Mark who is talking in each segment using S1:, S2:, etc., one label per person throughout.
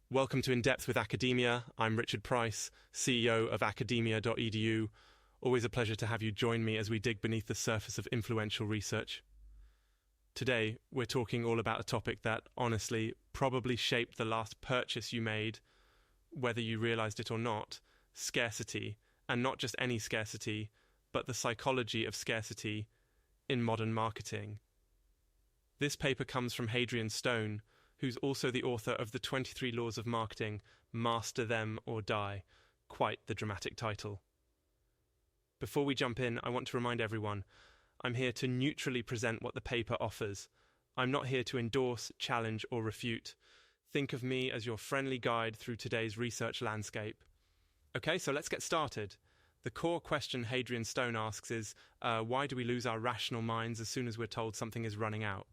S1: Welcome to In Depth with Academia. I'm Richard Price, CEO of academia.edu. Always a pleasure to have you join me as we dig beneath the surface of influential research. Today, we're talking all about a topic that, honestly, probably shaped the last purchase you made, whether you realized it or not: scarcity. And not just any scarcity, but the psychology of scarcity in modern marketing. This paper comes from Hadrian Stone, who's also the author of the 23 Laws of Marketing, Master Them or Die. Quite the dramatic title. Before we jump in, I want to remind everyone, I'm here to neutrally present what the paper offers. I'm not here to endorse, challenge, or refute. Think of me as your friendly guide through today's research landscape. Okay, so let's get started. The core question Hadrian Stone asks is, why do we lose our rational minds as soon as we're told something is running out?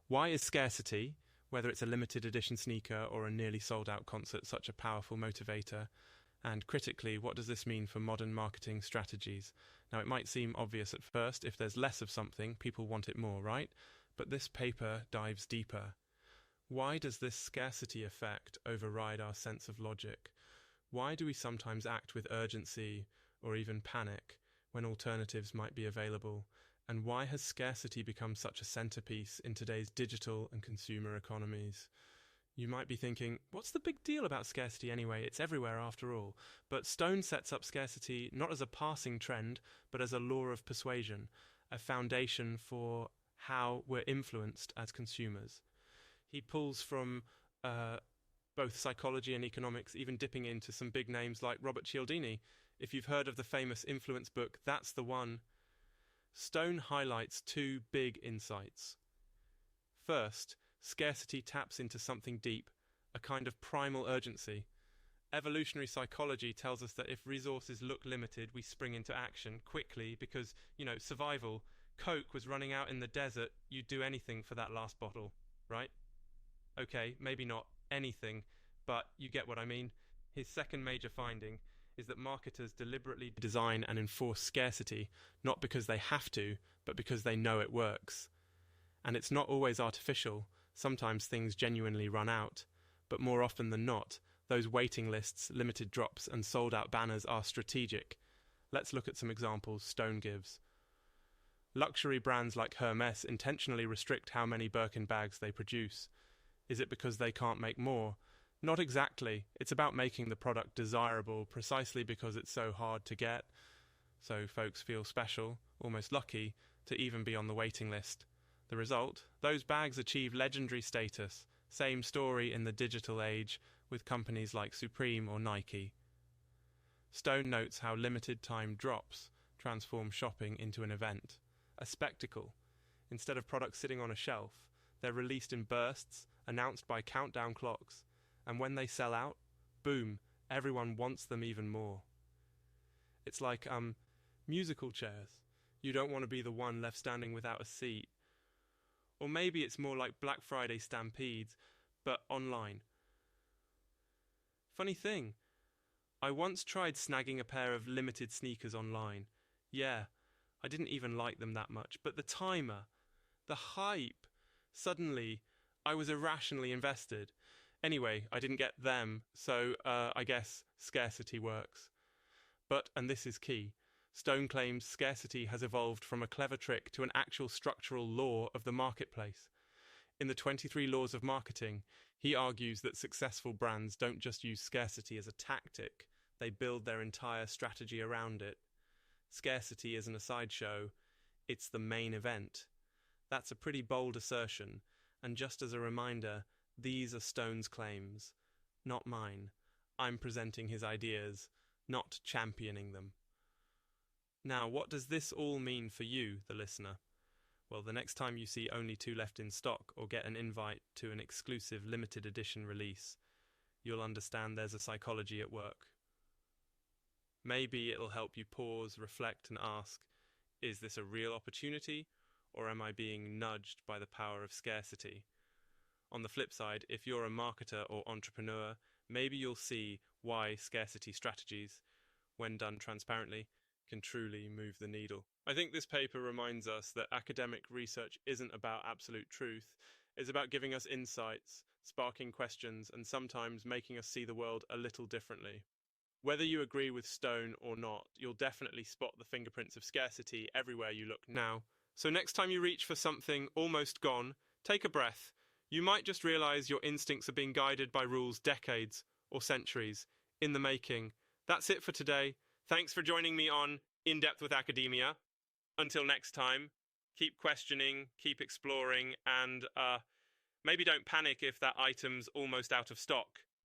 S1: Why is scarcity, whether it's a limited edition sneaker or a nearly sold out concert, such a powerful motivator? And critically, what does this mean for modern marketing strategies? Now, it might seem obvious at first: if there's less of something, people want it more, right? But this paper dives deeper. Why does this scarcity effect override our sense of logic? Why do we sometimes act with urgency or even panic when alternatives might be available? And why has scarcity become such a centerpiece in today's digital and consumer economies? You might be thinking, what's the big deal about scarcity anyway? It's everywhere after all. But Stone sets up scarcity not as a passing trend, but as a law of persuasion, a foundation for how we're influenced as consumers. He pulls from both psychology and economics, even dipping into some big names like Robert Cialdini. If you've heard of the famous influence book, that's the one. Stone highlights two big insights. First, scarcity taps into something deep, a kind of primal urgency. Evolutionary psychology tells us that if resources look limited, we spring into action quickly because, survival. Coke was running out in the desert, you'd do anything for that last bottle, right? Okay, maybe not anything, but you get what I mean. His second major finding is that marketers deliberately design and enforce scarcity, not because they have to, but because they know it works. And it's not always artificial. Sometimes things genuinely run out. But more often than not, those waiting lists, limited drops, and sold-out banners are strategic. Let's look at some examples Stone gives. Luxury brands like Hermes intentionally restrict how many Birkin bags they produce. Is it because they can't make more? Not exactly. It's about making the product desirable precisely because it's so hard to get. So folks feel special, almost lucky, to even be on the waiting list. The result? Those bags achieve legendary status. Same story in the digital age with companies like Supreme or Nike. Stone notes how limited time drops transform shopping into an event, a spectacle. Instead of products sitting on a shelf, they're released in bursts, announced by countdown clocks. And when they sell out, boom, everyone wants them even more. It's like musical chairs. You don't want to be the one left standing without a seat. Or maybe it's more like Black Friday stampedes, but online. Funny thing, I once tried snagging a pair of limited sneakers online. Yeah, I didn't even like them that much, but the timer, the hype, suddenly I was irrationally invested. Anyway, I didn't get them, so I guess scarcity works. But, and this is key, Stone claims scarcity has evolved from a clever trick to an actual structural law of the marketplace. In the 23 Laws of Marketing, he argues that successful brands don't just use scarcity as a tactic, they build their entire strategy around it. Scarcity isn't a sideshow, it's the main event. That's a pretty bold assertion, and just as a reminder, these are Stone's claims, not mine. I'm presenting his ideas, not championing them. Now, what does this all mean for you, the listener? Well, the next time you see only 2 left in stock or get an invite to an exclusive limited edition release, you'll understand there's a psychology at work. Maybe it'll help you pause, reflect, and ask, is this a real opportunity, or am I being nudged by the power of scarcity? On the flip side, if you're a marketer or entrepreneur, maybe you'll see why scarcity strategies, when done transparently, can truly move the needle. I think this paper reminds us that academic research isn't about absolute truth. It's about giving us insights sparking questions and sometimes making us see the world a little differently. Whether you agree with Stone or not, you'll definitely spot the fingerprints of scarcity everywhere you look now. So next time you reach for something almost gone, take a breath. You might just realize your instincts are being guided by rules decades or centuries in the making. That's it for today. Thanks for joining me on In Depth with Academia. Until next time, keep questioning, keep exploring, and maybe don't panic if that item's almost out of stock.